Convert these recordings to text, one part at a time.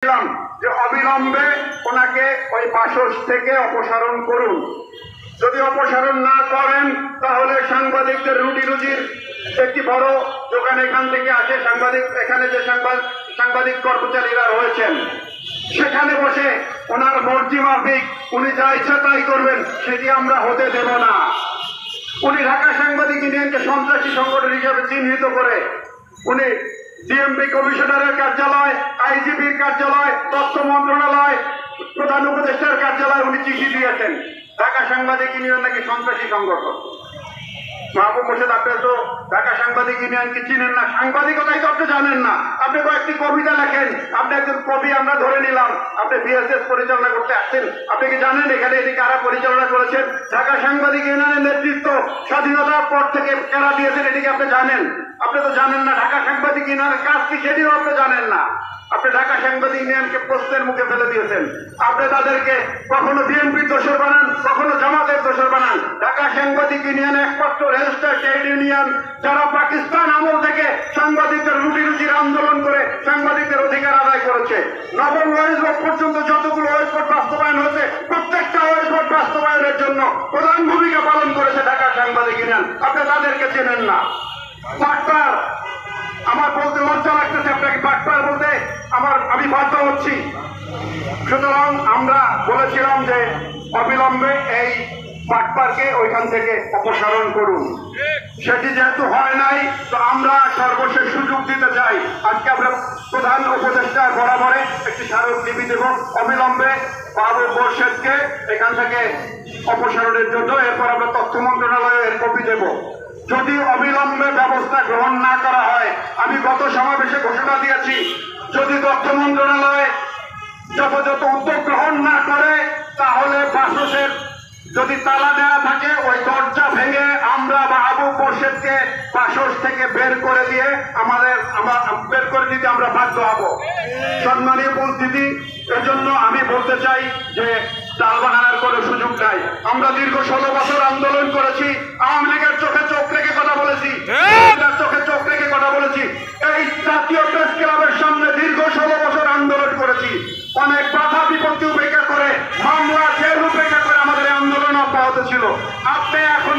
যে অবিলম্বে ওনাকে ওই বাসস থেকে অপসারণ করুন। যদি অপসারণ না করেন তাহলে সাংবাদিকদের রুটি রুজির একটি বড় দোকান এখান থেকে আসে, এখানে যে সাংবাদিক কর্মচারীরা রয়েছেন সেখানে বসে ওনার মর্জি মাফিক উনি যা ইচ্ছা তাই করবেন, সেটি আমরা হতে দেব না। উনি ঢাকা সাংবাদিক ইউনিয়নকে সন্ত্রাসী সংগঠন হিসেবে চিহ্নিত করে উনি ডিএমপি কমিশনারের কার্যালয়, আইজিপির কার্যালয়, তথ্য মন্ত্রণালয়, প্রধান উপদেষ্টার কার্যালয় উনি চিঠি দিয়েছেন ঢাকা সাংবাদিক ইউনিয়ন নাকি সন্ত্রাসী সংগঠন। মাহবুব মোর্শেদ, আপনি তো ঢাকা সাংবাদিক ইউনিয়নকে চিনেন না, সাংবাদিকতাই তো আপনি জানেন না। আপনি কয়েকটি কবিতা লেখেন, আপনি একজন কবি আমরা ধরে নিলাম, আপনি বিএসএস পরিচালনা করতে আসছেন। আপনি কি জানেন এখানে এটি কারা পরিচালনা করেছেন? ঢাকা সাংবাদিক ইউনিয়নের নেতৃত্ব স্বাধীনতার পর থেকে কারা দিয়েছেন এটিকে আপনি জানেন? আপনি তো জানেন না ঢাকা সাংবাদিক ইউনিয়নের কাজ কি, সেটিও আপনি জানেন না। আপনি ঢাকা সাংবাদিক ইউনিয়নকে প্রশ্নের মুখে ফেলে দিয়েছেন। আপনি তাদেরকে কখনো বিএনপির দোষর বানান, কখনো জামাতের দোষর বানান। ঢাকা সাংবাদিক ইউনিয়ন একমাত্র রেজিস্টার্ড ট্রেড ইউনিয়ন যারা পাকিস্তান আমল থেকে সাংবাদিকদের রুটি রুজির আন্দোলন করে সাংবাদিকদের অধিকার আদায় করেছে। নবম ওয়াইজ বোর্ড পর্যন্ত যতগুলো ওয়াইজ বোর্ড বাস্তবায়ন হয়েছে প্রত্যেকটা ওয়াইজ বোর্ড বাস্তবায়নের জন্য প্রধান ভূমিকা পালন করেছে ঢাকা সাংবাদিক ইউনিয়ন। আপনি তাদেরকে চেনেন না। বাটপার, আমার বলতে লজ্জা লাগতেছে আপনাকে বাটপার বলতে, আমি বাধ্য হচ্ছি। সুতরাং আমরা বলেছিলাম যে অবিলম্বে এই বাটপারকে ওইখান থেকে অপসারণ করুন। সেটি যেহেতু হয় নাই, তো আমরা সর্বশেষ সুযোগ দিতে চাই। আজকে আমরা প্রধান উপদেষ্টা বরাবরে একটি স্মারকলিপি দেব অবিলম্বে মাহবুব মোর্শেদকে এখান থেকে অপসারণের জন্য। এরপর আমরা তথ্য মন্ত্রণালয়ে এর কপি দেব। যদি অবিলম্বে ব্যবস্থা গ্রহণ না করা হয়, আমি গত সমাবেশে ঘোষণা দিয়েছি, যদি তথ্য মন্ত্রণালয় যথাযথ উদ্যোগ গ্রহণ না করে তাহলে বাসসের যদি তালা দেওয়া থাকে ওই দরজা ভেঙে আমরা মাহবুব মোর্শেদকে বাসস থেকে বের করে দিতে আমরা বাধ্য হব। সম্মানীয় উপস্থিতি, এজন্য আমি বলতে চাই যে টালবাহানার কোনো সুযোগ নাই। আমরা দীর্ঘ 16 বছর আন্দোলন করেছি, আওয়ামী লীগের চোখে চোখ রেখে কথা বলেছি, চোখে চোখ রেখে কথা বলেছি। এই জাতীয় প্রেস ক্লাবের সামনে দীর্ঘ 16 বছর আন্দোলন করেছি। অনেক বাধা বিপত্তি উপেক্ষা করে, মামলা জেল উপেক্ষা করে আমাদের আন্দোলন অব্যাহত ছিল। আপনি এখন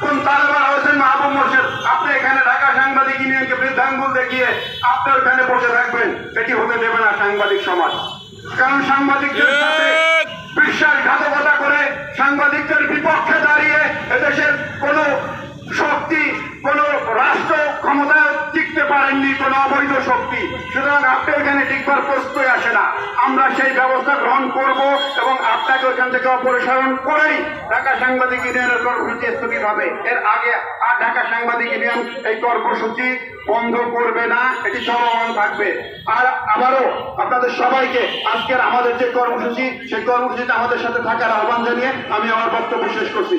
কোন তালেবান হয়েছেন মাহবুব মোর্শেদ, আপনি এখানে ঢাকা সাংবাদিক ইউনিয়নকে বৃদ্ধাঙ্গুল দেখিয়ে আপনি ওখানে বসে থাকবেন, এটি হতে দেবে না সাংবাদিক সমাজ। কারণ সাংবাদিকদের সাথে বিশ্বাসঘাতকতা করে সাংবাদিকদের বিপক্ষে দাঁড়িয়ে এদেশের কোন শক্তি, কোন রাষ্ট্র ক্ষমতায় টিকতে পারেননি, কোন অবৈধ শক্তি। সুতরাং আপনি এখানে টিকবার প্রশ্নই আসে না। আমরা সেই ব্যবস্থা গ্রহণ করব এবং আপনাকে ওইখান থেকে অপসারণ করেই ঢাকা সাংবাদিক ইউনিয়নের কর্মসূচি স্থগিত হবে। এর আগে আর ঢাকা সাংবাদিক ইউনিয়ন এই কর্মসূচি বন্ধ করবে না, এটি চলমান থাকবে। আর আবারও আপনাদের সবাইকে আজকের আমাদের যে কর্মসূচি, সেই কর্মসূচিতে আমাদের সাথে থাকার আহ্বান জানিয়ে আমি আমার বক্তব্য শেষ করছি।